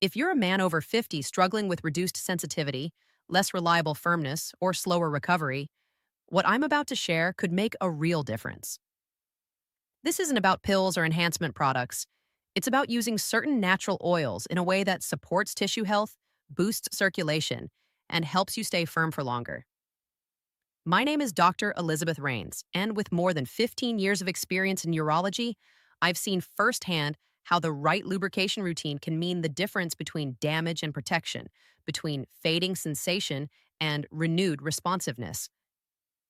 If you're a man over 50 struggling with reduced sensitivity, less reliable firmness, or slower recovery, what I'm about to share could make a real difference. This isn't about pills or enhancement products. It's about using certain natural oils in a way that supports tissue health, boosts circulation, and helps you stay firm for longer. My name is Dr. Elizabeth Rains, and with more than 15 years of experience in urology, I've seen firsthand how the right lubrication routine can mean the difference between damage and protection, between fading sensation and renewed responsiveness.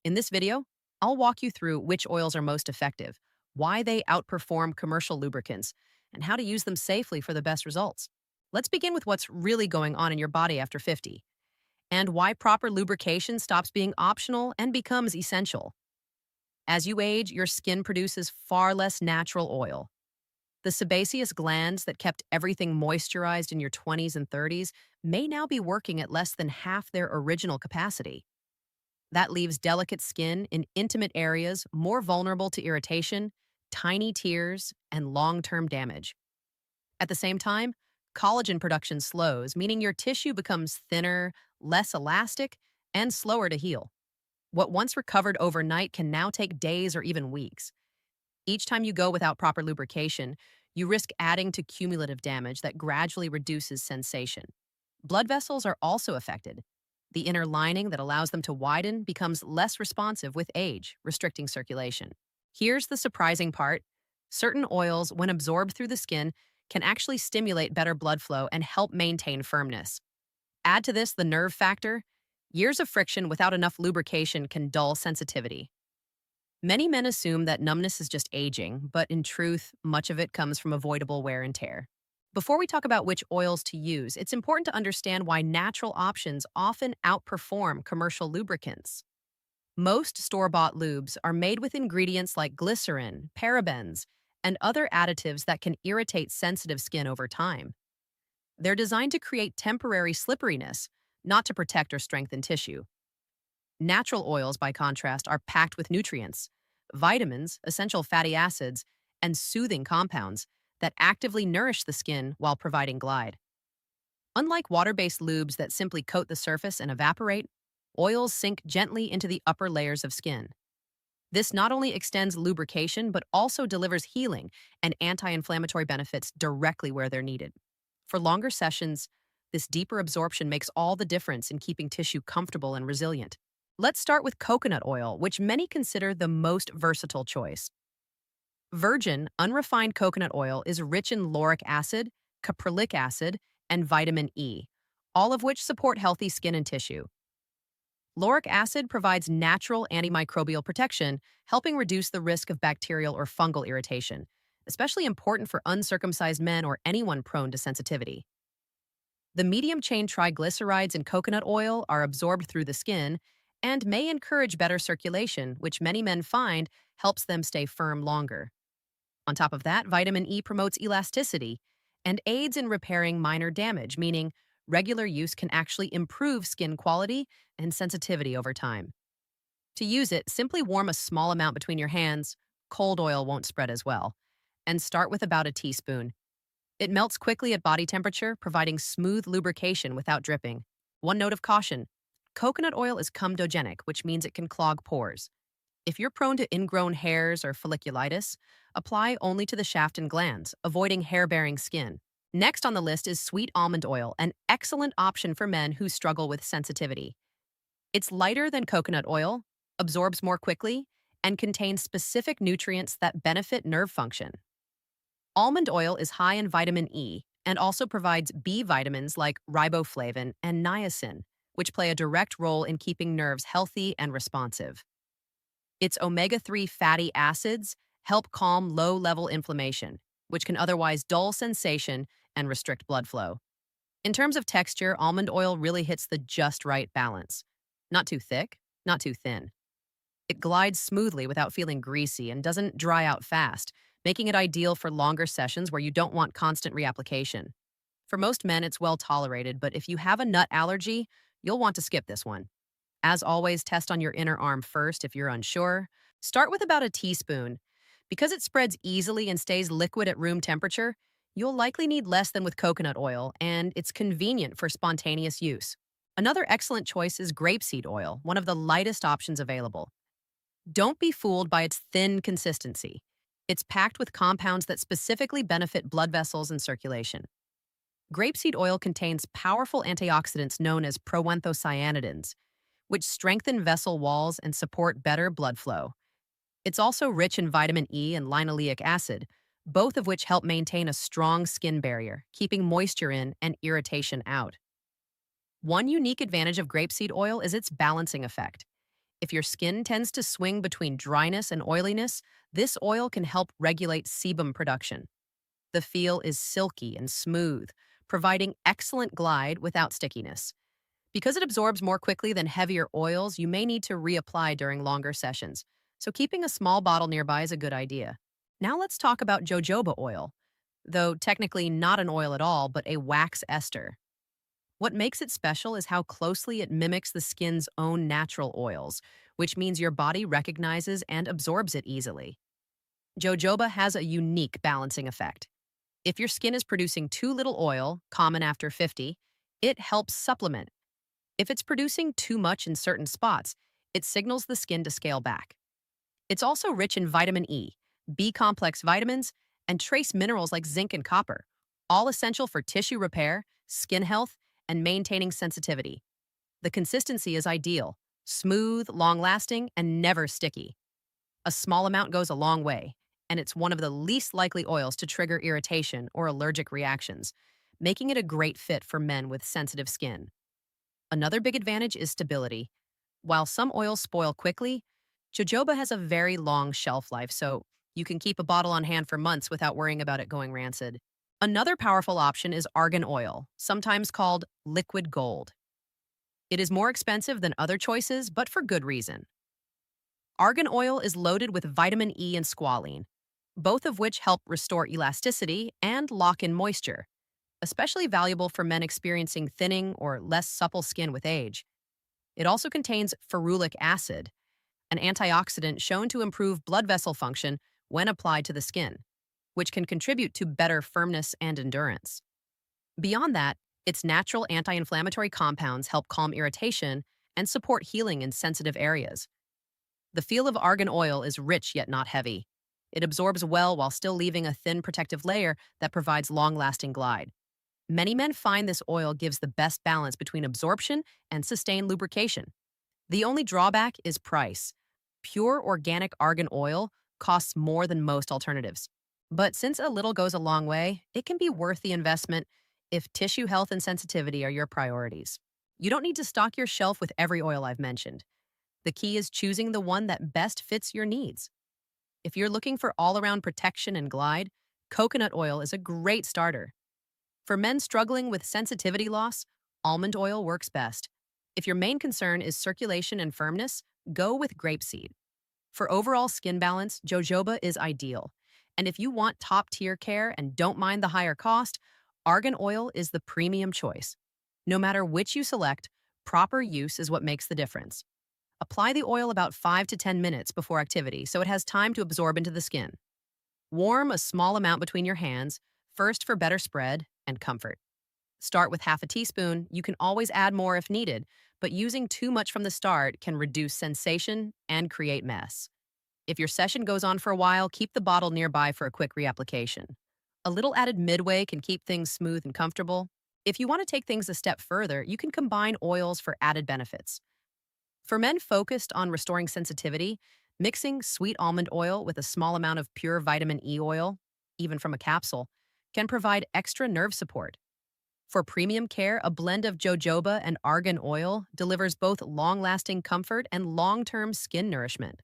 In this video, I'll walk you through which oils are most effective, why they outperform commercial lubricants, and how to use them safely for the best results. Let's begin with what's really going on in your body after 50, and why proper lubrication stops being optional and becomes essential. As you age, your skin produces far less natural oil. The sebaceous glands that kept everything moisturized in your 20s and 30s may now be working at less than half their original capacity. That leaves delicate skin in intimate areas more vulnerable to irritation, tiny tears, and long-term damage. At the same time, collagen production slows, meaning your tissue becomes thinner, less elastic, and slower to heal. What once recovered overnight can now take days or even weeks. Each time you go without proper lubrication, you risk adding to cumulative damage that gradually reduces sensation. Blood vessels are also affected. The inner lining that allows them to widen becomes less responsive with age, restricting circulation. Here's the surprising part. Certain oils, when absorbed through the skin, can actually stimulate better blood flow and help maintain firmness. Add to this the nerve factor. Years of friction without enough lubrication can dull sensitivity. Many men assume that numbness is just aging, but in truth, much of it comes from avoidable wear and tear. Before we talk about which oils to use, it's important to understand why natural options often outperform commercial lubricants. Most store-bought lubes are made with ingredients like glycerin, parabens, and other additives that can irritate sensitive skin over time. They're designed to create temporary slipperiness, not to protect or strengthen tissue. Natural oils, by contrast, are packed with nutrients, vitamins, essential fatty acids, and soothing compounds that actively nourish the skin while providing glide. Unlike water-based lubes that simply coat the surface and evaporate, oils sink gently into the upper layers of skin. This not only extends lubrication, but also delivers healing and anti-inflammatory benefits directly where they're needed. For longer sessions, this deeper absorption makes all the difference in keeping tissue comfortable and resilient. Let's start with coconut oil, which many consider the most versatile choice. Virgin, unrefined coconut oil is rich in lauric acid, caprylic acid, and vitamin E, all of which support healthy skin and tissue. Lauric acid provides natural antimicrobial protection, helping reduce the risk of bacterial or fungal irritation, especially important for uncircumcised men or anyone prone to sensitivity. The medium-chain triglycerides in coconut oil are absorbed through the skin and may encourage better circulation, which many men find helps them stay firm longer. On top of that, vitamin E promotes elasticity and aids in repairing minor damage, meaning regular use can actually improve skin quality and sensitivity over time. To use it, simply warm a small amount between your hands. Cold oil won't spread as well. And start with about a teaspoon. It melts quickly at body temperature, providing smooth lubrication without dripping. One note of caution: coconut oil is comedogenic, which means it can clog pores. If you're prone to ingrown hairs or folliculitis, apply only to the shaft and glands, avoiding hair-bearing skin. Next on the list is sweet almond oil, an excellent option for men who struggle with sensitivity. It's lighter than coconut oil, absorbs more quickly, and contains specific nutrients that benefit nerve function. Almond oil is high in vitamin E and also provides B vitamins like riboflavin and niacin, which play a direct role in keeping nerves healthy and responsive. Its omega-3 fatty acids help calm low-level inflammation, which can otherwise dull sensation and restrict blood flow. In terms of texture, almond oil really hits the just right balance. Not too thick, not too thin. It glides smoothly without feeling greasy and doesn't dry out fast, making it ideal for longer sessions where you don't want constant reapplication. For most men, it's well tolerated, but if you have a nut allergy, you'll want to skip this one. As always, test on your inner arm first if you're unsure. Start with about a teaspoon. Because it spreads easily and stays liquid at room temperature, You'll likely need less than with coconut oil, and it's convenient for spontaneous use. Another excellent choice is grapeseed oil, one of the lightest options available. Don't be fooled by its thin consistency. It's packed with compounds that specifically benefit blood vessels and circulation. Grapeseed oil contains powerful antioxidants known as proanthocyanidins, which strengthen vessel walls and support better blood flow. It's also rich in vitamin E and linoleic acid, both of which help maintain a strong skin barrier, keeping moisture in and irritation out. One unique advantage of grapeseed oil is its balancing effect. If your skin tends to swing between dryness and oiliness, this oil can help regulate sebum production. The feel is silky and smooth, providing excellent glide without stickiness. Because it absorbs more quickly than heavier oils, you may need to reapply during longer sessions, so keeping a small bottle nearby is a good idea. Now let's talk about jojoba oil, though technically not an oil at all, but a wax ester. What makes it special is how closely it mimics the skin's own natural oils, which means your body recognizes and absorbs it easily. Jojoba has a unique balancing effect. If your skin is producing too little oil, common after 50, it helps supplement. If it's producing too much in certain spots, it signals the skin to scale back. It's also rich in vitamin E, B-complex vitamins, and trace minerals like zinc and copper, all essential for tissue repair, skin health, and maintaining sensitivity. The consistency is ideal, smooth, long-lasting, and never sticky. A small amount goes a long way, and it's one of the least likely oils to trigger irritation or allergic reactions, making it a great fit for men with sensitive skin. Another big advantage is stability. While some oils spoil quickly, jojoba has a very long shelf life, so you can keep a bottle on hand for months without worrying about it going rancid. Another powerful option is argan oil, sometimes called liquid gold. It is more expensive than other choices, but for good reason. Argan oil is loaded with vitamin E and squalene, both of which help restore elasticity and lock in moisture, especially valuable for men experiencing thinning or less supple skin with age. It also contains ferulic acid, an antioxidant shown to improve blood vessel function when applied to the skin, which can contribute to better firmness and endurance. Beyond that, its natural anti-inflammatory compounds help calm irritation and support healing in sensitive areas. The feel of argan oil is rich yet not heavy. It absorbs well while still leaving a thin protective layer that provides long-lasting glide. Many men find this oil gives the best balance between absorption and sustained lubrication. The only drawback is price. Pure organic argan oil costs more than most alternatives. But since a little goes a long way, it can be worth the investment if tissue health and sensitivity are your priorities. You don't need to stock your shelf with every oil I've mentioned. The key is choosing the one that best fits your needs. If you're looking for all-around protection and glide, coconut oil is a great starter. For men struggling with sensitivity loss, almond oil works best. If your main concern is circulation and firmness, go with grapeseed. For overall skin balance, jojoba is ideal. And if you want top-tier care and don't mind the higher cost, argan oil is the premium choice. No matter which you select, proper use is what makes the difference. Apply the oil about 5 to 10 minutes before activity so it has time to absorb into the skin. Warm a small amount between your hands, first for better spread and comfort. Start with half a teaspoon. You can always add more if needed, but using too much from the start can reduce sensation and create mess. If your session goes on for a while, keep the bottle nearby for a quick reapplication. A little added midway can keep things smooth and comfortable. If you want to take things a step further, you can combine oils for added benefits. For men focused on restoring sensitivity, mixing sweet almond oil with a small amount of pure vitamin E oil, even from a capsule, can provide extra nerve support. For premium care, a blend of jojoba and argan oil delivers both long-lasting comfort and long-term skin nourishment.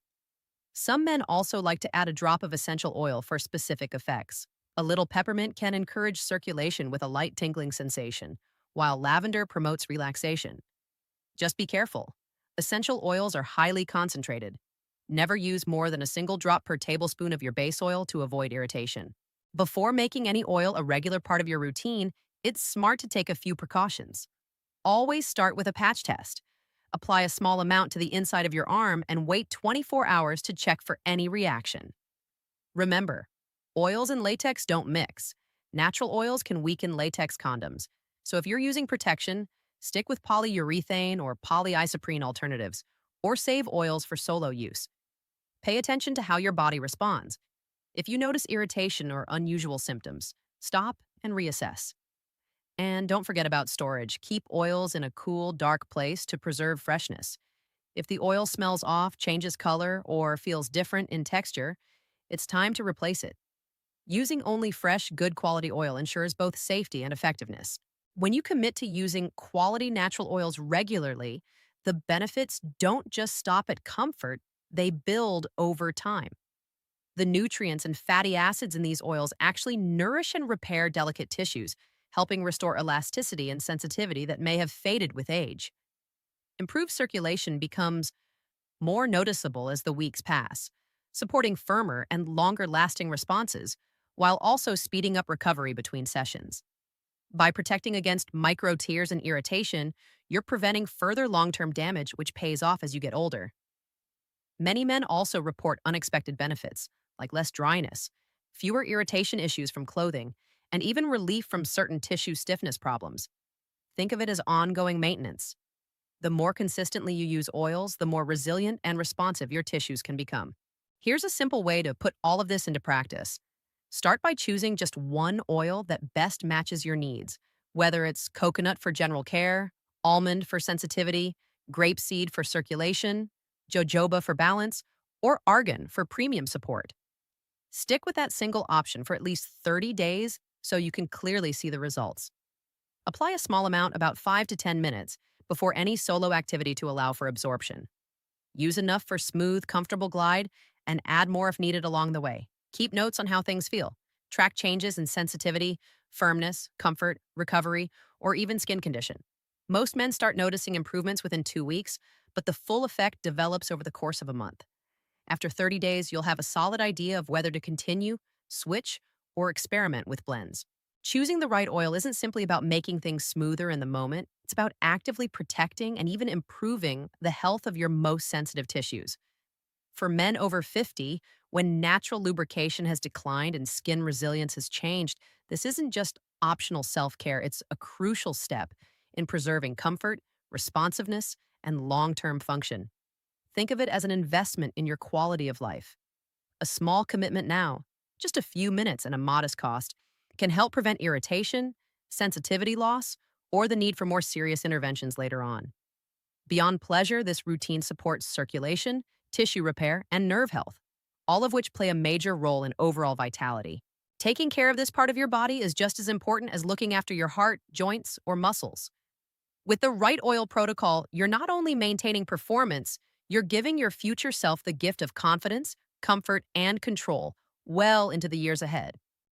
Some men also like to add a drop of essential oil for specific effects. A little peppermint can encourage circulation with a light tingling sensation, while lavender promotes relaxation. Just be careful. Essential oils are highly concentrated. Never use more than a single drop per tablespoon of your base oil to avoid irritation. Before making any oil a regular part of your routine, it's smart to take a few precautions. Always start with a patch test. Apply a small amount to the inside of your arm and wait 24 hours to check for any reaction. Remember, oils and latex don't mix. Natural oils can weaken latex condoms. So if you're using protection, stick with polyurethane or polyisoprene alternatives, or save oils for solo use. Pay attention to how your body responds. If you notice irritation or unusual symptoms, stop and reassess. And don't forget about storage. Keep oils in a cool, dark place to preserve freshness. If the oil smells off, changes color, or feels different in texture, it's time to replace it. Using only fresh, good quality oil ensures both safety and effectiveness. When you commit to using quality natural oils regularly, the benefits don't just stop at comfort, they build over time. The nutrients and fatty acids in these oils actually nourish and repair delicate tissues, helping restore elasticity and sensitivity that may have faded with age. Improved circulation becomes more noticeable as the weeks pass, supporting firmer and longer lasting responses, while also speeding up recovery between sessions. By protecting against micro tears and irritation, you're preventing further long term damage, which pays off as you get older. Many men also report unexpected benefits, like less dryness, fewer irritation issues from clothing, and even relief from certain tissue stiffness problems. Think of it as ongoing maintenance. The more consistently you use oils, the more resilient and responsive your tissues can become. Here's a simple way to put all of this into practice. Start by choosing just one oil that best matches your needs, whether it's coconut for general care, almond for sensitivity, grapeseed for circulation, jojoba for balance, or argan for premium support. Stick with that single option for at least 30 days so you can clearly see the results. Apply a small amount, about 5 to 10 minutes, before any solo activity to allow for absorption. Use enough for smooth, comfortable glide, and add more if needed along the way. Keep notes on how things feel. Track changes in sensitivity, firmness, comfort, recovery, or even skin condition. Most men start noticing improvements within 2 weeks, but the full effect develops over the course of a month. After 30 days, you'll have a solid idea of whether to continue, switch, or experiment with blends. Choosing the right oil isn't simply about making things smoother in the moment, it's about actively protecting and even improving the health of your most sensitive tissues. For men over 50, when natural lubrication has declined and skin resilience has changed, this isn't just optional self-care, it's a crucial step in preserving comfort, responsiveness, and long-term function. Think of it as an investment in your quality of life. A small commitment now, just a few minutes and a modest cost, can help prevent irritation, sensitivity loss, or the need for more serious interventions later on. Beyond pleasure, this routine supports circulation, tissue repair, and nerve health, all of which play a major role in overall vitality. Taking care of this part of your body is just as important as looking after your heart, joints, or muscles. With the right oil protocol, you're not only maintaining performance, you're giving your future self the gift of confidence, comfort, and control well into the years ahead.